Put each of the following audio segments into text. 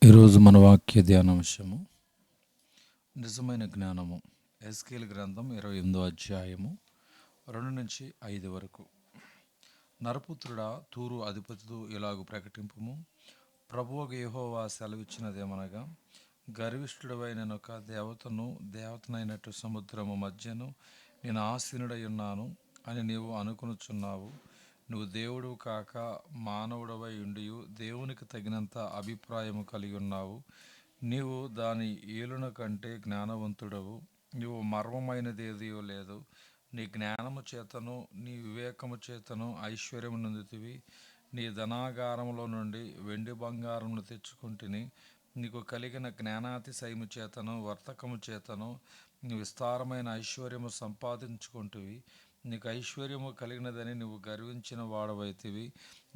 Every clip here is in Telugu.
ఈరోజు మన వాక్య ధ్యానాంశము నిజమైన జ్ఞానము. ఎస్కేల్ గ్రంథం 28వ అధ్యాయము 2-5 వరకు. నరపుత్రుడా, తూరు అధిపతులు ఇలాగు ప్రకటింపుము. ప్రభువుకు యెహోవా సెలవిచ్చినదేమనగా, గర్విష్ఠుడవై నేనొక దేవతనైనట్టు సముద్రము మధ్యను నేను ఆసీనుడై ఉన్నాను అని నీవు అనుకొనుచున్నావు. నువ్వు దేవుడు కాక మానవుడవై ఉండియు దేవునికి తగినంత అభిప్రాయము కలిగి ఉన్నావు. నీవు దాని ఏలున కంటే జ్ఞానవంతుడవు. నీవు మర్మమైనదేదియో లేదు. నీ జ్ఞానము చేతను నీ వివేకము చేతను ఐశ్వర్యము నొందితివి. నీ ధనాగారములో నుండి వెండి బంగారమును తెచ్చుకుంటుని. నీకు కలిగిన జ్ఞానాతిశయము చేతను వర్తకము చేతను నీ విస్తారమైన ఐశ్వర్యము సంపాదించుకుంటువి. నీకు ఐశ్వర్యము కలిగినదని నువ్వు గర్వించిన వాడవైతివి.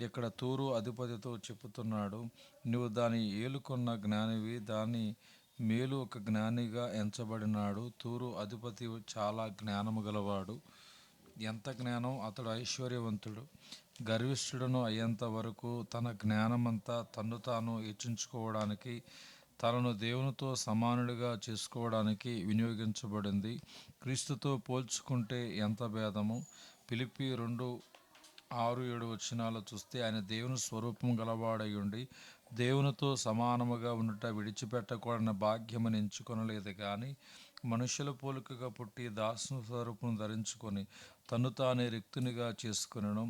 ఇక్కడ తూరు అధిపతితో చెప్పుతున్నాడు, నువ్వు దాని ఏలుకొన్న జ్ఞానివి, దాని మేలు ఒక జ్ఞానిగా ఎంచబడినాడు. తూరు అధిపతి చాలా జ్ఞానము గలవాడు. ఎంత జ్ఞానం! అతడు ఐశ్వర్యవంతుడు. గర్విష్ఠుడును అయ్యేంత వరకు తన జ్ఞానమంతా తన్ను తాను హెచ్చించుకోవడానికి, తనను దేవునితో సమానుడిగా చేసుకోవడానికి వినియోగించబడింది. క్రీస్తుతో పోల్చుకుంటే ఎంత భేదము! ఫిలిప్పీ 2:6-7 చూస్తే, ఆయన దేవుని స్వరూపం గలవాడై ఉండి దేవునితో సమానముగా ఉండుట విడిచిపెట్టకూడని భాగ్యమని ఎంచుకొనలేదు కానీ, మనుషుల పోలికగా పుట్టి దాసుని స్వరూపం ధరించుకొని తన్ను తానే రిక్తునిగా చేసుకొనెను.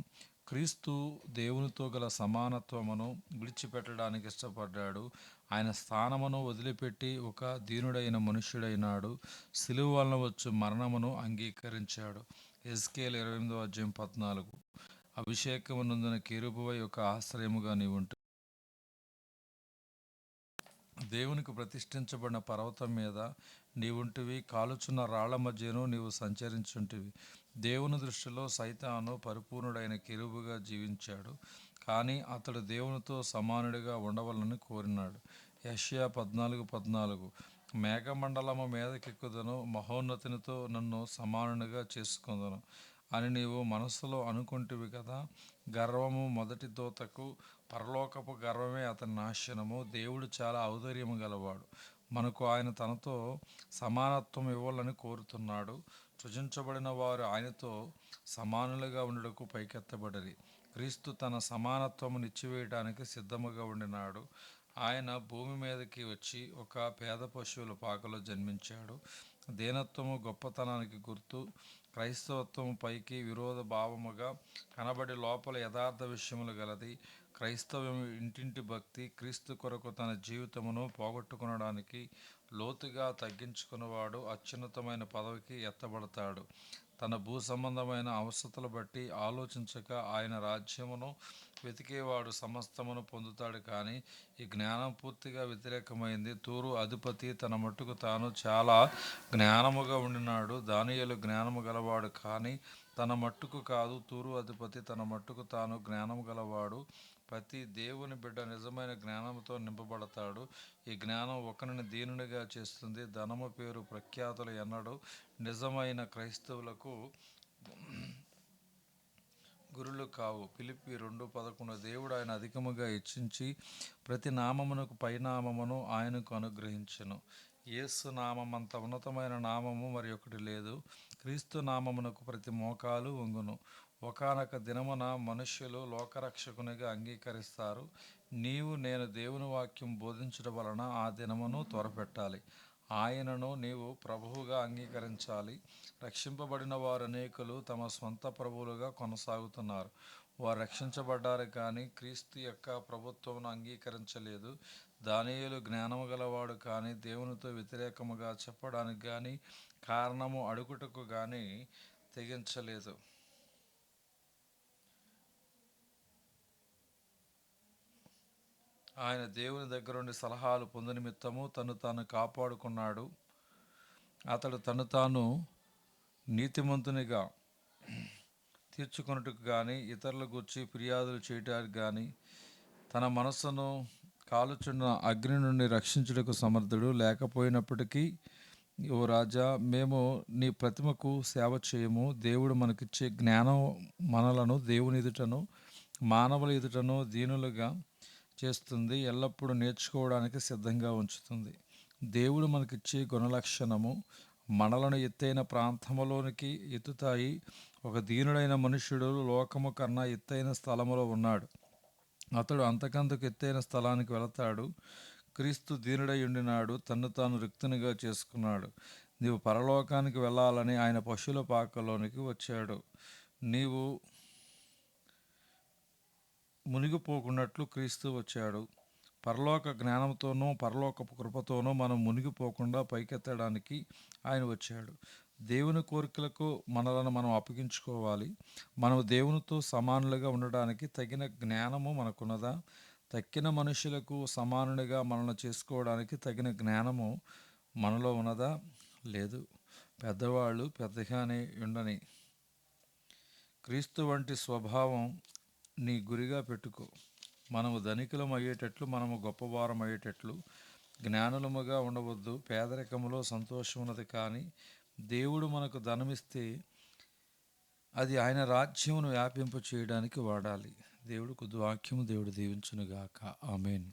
క్రీస్తు దేవునితో గల సమానత్వమును విడిచిపెట్టడానికి ఇష్టపడ్డాడు. ఆయన స్థానమును వదిలిపెట్టి ఒక దీనుడైన మనుష్యుడైనాడు. సిలువ వలన వచ్చు మరణమును అంగీకరించాడు. ఎస్కేల్ 28వ అధ్యాయం 14. అభిషేకము నొందిన కెరూబువై ఒక ఆశ్రయముగా నీవుంటు దేవునికి ప్రతిష్ఠించబడిన పర్వతం మీద నీవుంటివి. కాలుచున్న రాళ్ల మధ్యను నీవు సంచరించుంటివి. దేవుని దృష్టిలో సైతాను పరిపూర్ణుడైన కెరూబుగా జీవించాడు, కానీ అతడు దేవునితో సమానుడిగా ఉండవలనని కోరినాడు. యెషయా 14:14 మేఘమండలము మీదకెక్కుదును, మహోన్నతునితో నన్ను సమానునిగా చేసుకొందును అని నీవు మనస్సులో అనుకుంటివి కదా. గర్వము మొదటి దూతకు, పరలోకపు గర్వమే అతని నాశనము. దేవుడు చాలా ఔదార్యము గలవాడు. మనకు ఆయన తనతో సమానత్వం ఇవ్వాలని కోరుతున్నాడు. సృజించబడిన వారు ఆయనతో సమానులుగా ఉండుటకు పైకెత్తబడిరి. క్రీస్తు తన సమానత్వము నిచ్చివేయడానికి సిద్ధముగా ఉండినాడు. ఆయన భూమి మీదకి వచ్చి ఒక పేద పశువుల పాకలో జన్మించాడు. దీనత్వము గొప్పతనానికి గుర్తు. క్రైస్తవత్వము పైకి విరోధ భావముగా కనబడి లోపల యథార్థ విషయములు గలది. క్రైస్తవం ఇంటింటి భక్తి. క్రీస్తు కొరకు తన జీవితమును పోగొట్టుకొనడానికి లోతుగా తగ్గించుకున్నవాడు అత్యున్నతమైన పదవికి ఎత్తబడతాడు. తన భూ సంబంధమైన అవసరతలు బట్టి ఆలోచించక ఆయన రాజ్యమును వెతికేవాడు సమస్తమును పొందుతాడు. కానీ ఈ జ్ఞానం పూర్తిగా వ్యతిరేకమైంది. తూరు అధిపతి తన మట్టుకు తాను చాలా జ్ఞానముగా ఉండినాడు. దానియేలు జ్ఞానము గలవాడు, కానీ తన మట్టుకు కాదు. తూరు అధిపతి తన మట్టుకు తాను జ్ఞానము గలవాడు. ప్రతి దేవుని బిడ్డ నిజమైన జ్ఞానంతో నింపబడతాడు. ఈ జ్ఞానం ఒకరిని దీనునిగా చేస్తుంది. ధనము, పేరు, ప్రఖ్యాతులు ఎన్నడూ నిజమైన క్రైస్తవులకు గురులు కావు. ఫిలిప్పీ 2:11 దేవుడు ఆయన అధికముగా హెచ్చించి ప్రతి నామమునకు పైనామమును ఆయనకు అనుగ్రహించెను. యేసు నామమంత ఉన్నతమైన నామము మరి ఒకటి లేదు. క్రీస్తు నామమునకు ప్రతి మోకాలు వంగును. ఒకానొక దినమున మనుష్యులు లోకరక్షకునిగా అంగీకరిస్తారు. నేను దేవుని వాక్యం బోధించడం వలన ఆ దినమును త్వరపెట్టాలి. ఆయనను నీవు ప్రభువుగా అంగీకరించాలి. రక్షింపబడిన వారు అనేకులు తమ స్వంత ప్రభువులుగా కొనసాగుతున్నారు. వారు రక్షించబడ్డారు, కానీ క్రీస్తు యొక్క ప్రభుత్వమును అంగీకరించలేదు. దానియేలు జ్ఞానము గలవాడు, కానీ దేవునితో వ్యతిరేకముగా చెప్పడానికి కానీ కారణము అడుగుటకు కానీ తెగించలేదు. ఆయన దేవుని దగ్గర నుండి సలహాలు పొందు నిమిత్తము తను తాను కాపాడుకున్నాడు. అతడు తను తాను నీతిమంతునిగా తీర్చుకొనుటకు కానీ ఇతరుల గూర్చి ఫిర్యాదులు చేయటానికి కానీ తన మనస్సును కాలుచున్న అగ్ని నుండి రక్షించుటకు సమర్థుడు. లేకపోయినప్పటికీ, ఓ రాజా, మేము నీ ప్రతిమకు సేవ చేయము. దేవుడు మనకిచ్చే జ్ఞానం మనలను దేవుని ఎదుటను మానవుల ఎదుటను దీనులుగా చేస్తుంది, ఎల్లప్పుడూ నేర్చుకోవడానికి సిద్ధంగా ఉంచుతుంది. దేవుడు మనకిచ్చే గుణలక్షణము మనలను ఎత్తైన ప్రాంతములోనికి ఎత్తుతాయి. ఒక దీనుడైన మనుష్యుడు లోకము కన్నా ఎత్తైన స్థలములో ఉన్నాడు. అతడు అంతకంతకు ఎత్తైన స్థలానికి వెళతాడు. క్రీస్తు దీనుడై ఉండినాడు, తన్ను తాను రిక్తునిగా చేసుకున్నాడు. నీవు పరలోకానికి వెళ్ళాలని ఆయన పశువుల పాకలోనికి వచ్చాడు. నీవు మునిగిపోకున్నట్లు క్రీస్తు వచ్చాడు. పరలోక జ్ఞానంతోనూ పరలోకపు కృపతోనూ మనం మునిగిపోకుండా పైకెత్తడానికి ఆయన వచ్చాడు. దేవుని కోరికలకు మనలను మనం అప్పగించుకోవాలి. మనం దేవునితో సమానులుగా ఉండడానికి తగిన జ్ఞానము మనకున్నదా? తక్కిన మనుషులకు సమానునిగా మనల్ని చేసుకోవడానికి తగిన జ్ఞానము మనలో ఉన్నదా? లేదు. పెద్దవాళ్ళు పెద్దగానే ఉండని. క్రీస్తు వంటి స్వభావం నీ గురిగా పెట్టుకో. మనము ధనికులం అయ్యేటట్లు, మనము గొప్పవారం అయ్యేటట్లు జ్ఞానులముగా ఉండవద్దు. పేదరికములో సంతోషం ఉన్నది, కానీ దేవుడు మనకు ధనమిస్తే అది ఆయన రాజ్యమును వ్యాపింప చేయడానికి వాడాలి. దేవుడు కొద్ది వాక్యము దేవుడు దీవించునుగాక. ఆమేన్.